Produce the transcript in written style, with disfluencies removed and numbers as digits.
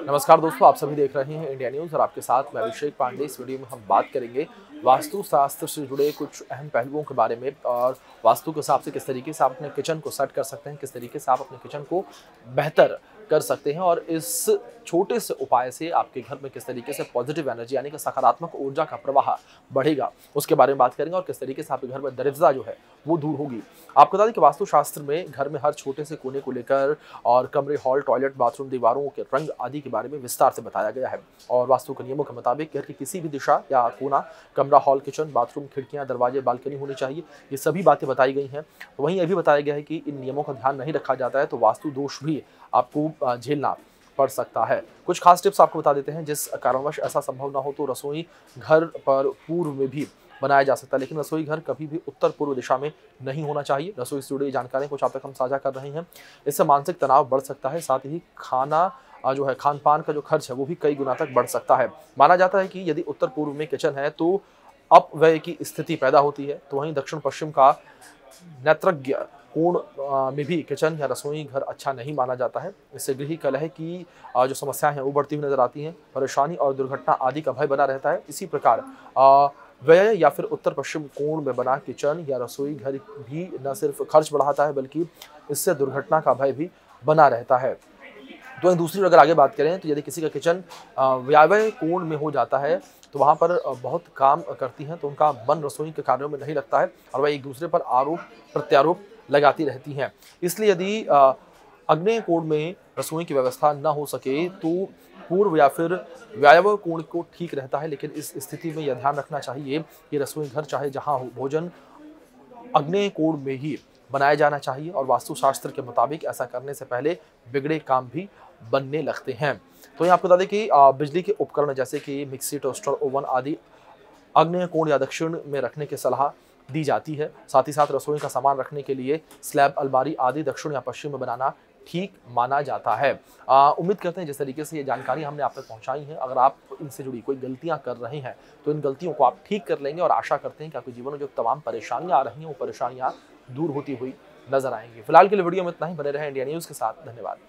नमस्कार दोस्तों, आप सभी देख रहे हैं इंडिया न्यूज़ और आपके साथ मैं अभिषेक पांडे। इस वीडियो में हम बात करेंगे वास्तुशास्त्र से जुड़े कुछ अहम पहलुओं के बारे में और वास्तु के हिसाब से किस तरीके से आप अपने किचन को सेट कर सकते हैं, किस तरीके से आप अपने किचन को बेहतर कर सकते हैं और इस छोटे से उपाय से आपके घर में किस तरीके से पॉजिटिव एनर्जी यानी कि सकारात्मक ऊर्जा का प्रवाह बढ़ेगा, उसके बारे में बात करेंगे और किस तरीके से आपके घर में दरिद्रता जो है वो दूर होगी। आपको बता दें कि वास्तुशास्त्र में घर में हर छोटे से कोने को लेकर और कमरे, हॉल, टॉयलेट, बाथरूम, दीवारों के रंग आदि के बारे में विस्तार से बताया गया है और वास्तु के नियमों के मुताबिक घर की किसी भी दिशा या कोना, कमरा, हॉल, किचन, बाथरूम, खिड़कियां, दरवाजे, बालकनी होनी चाहिए। ये सभी बातें बताई गई हैं। वहीं यह भी बताया गया है कि इन नियमों का ध्यान नहीं रखा जाता है तो वास्तु दोष भी आपको झेलना पड़ सकता है। कुछ खास टिप्स आपको बता देते हैं। जिस कारणवश ऐसा संभव ना हो तो रसोई घर पर पूर्व में भी बनाया जा सकता है, लेकिन रसोई घर कभी भी उत्तर पूर्व दिशा में नहीं होना चाहिए। रसोई से जुड़ी जानकारी कुछ आप तक हम साझा कर रहे हैं। इससे मानसिक तनाव बढ़ सकता है, साथ ही जो है खान पान का जो खर्च है वो भी कई गुना तक बढ़ सकता है। माना जाता है कि यदि उत्तर पूर्व में किचन है तो अपव्यय की स्थिति पैदा होती है, तो वहीं दक्षिण पश्चिम का नैत्रज्ञ कोण में भी किचन या रसोई घर अच्छा नहीं माना जाता है। इससे गृह कलह की जो समस्याएं हैं वो बढ़ती हुई नजर आती हैं। परेशानी और दुर्घटना आदि का भय बना रहता है। इसी प्रकार व्यय या फिर उत्तर पश्चिम कोण में बना किचन या रसोई घर भी न सिर्फ खर्च बढ़ाता है बल्कि इससे दुर्घटना का भय भी बना रहता है। तो वहीं दूसरी अगर आगे बात करें तो यदि किसी का किचन वायव्य कोण में हो जाता है तो वहाँ पर बहुत काम करती हैं, तो उनका मन रसोई के कार्यों में नहीं लगता है और वह एक दूसरे पर आरोप प्रत्यारोप लगाती रहती हैं। इसलिए यदि आग्नेय कोण में रसोई की व्यवस्था न हो सके तो पूर्व या फिर वायव्य कोण को ठीक रहता है, लेकिन इस स्थिति में यह ध्यान रखना चाहिए कि रसोई घर चाहे जहाँ हो, भोजन आग्नेय कोण में ही बनाया जाना चाहिए और वास्तुशास्त्र के मुताबिक ऐसा करने से पहले बिगड़े काम भी बनने लगते हैं। तो यहाँ आपको बता दें कि बिजली के उपकरण जैसे कि मिक्सी, टोस्टर, ओवन आदि आग्नेय कोण या दक्षिण में रखने की सलाह दी जाती है। साथ ही साथ रसोई का सामान रखने के लिए स्लैब, अलमारी आदि दक्षिण या पश्चिम में बनाना ठीक माना जाता है। उम्मीद करते हैं जिस तरीके से ये जानकारी हमने आप तक पहुंचाई है, अगर आप इनसे जुड़ी कोई गलतियां कर रहे हैं तो इन गलतियों को आप ठीक कर लेंगे और आशा करते हैं कि आपके जीवन में जो तमाम परेशानियां आ रही हैं वो परेशानियां दूर होती हुई नजर आएंगी। फिलहाल के लिए वीडियो में इतना ही। बने रहे इंडिया न्यूज़ के साथ। धन्यवाद।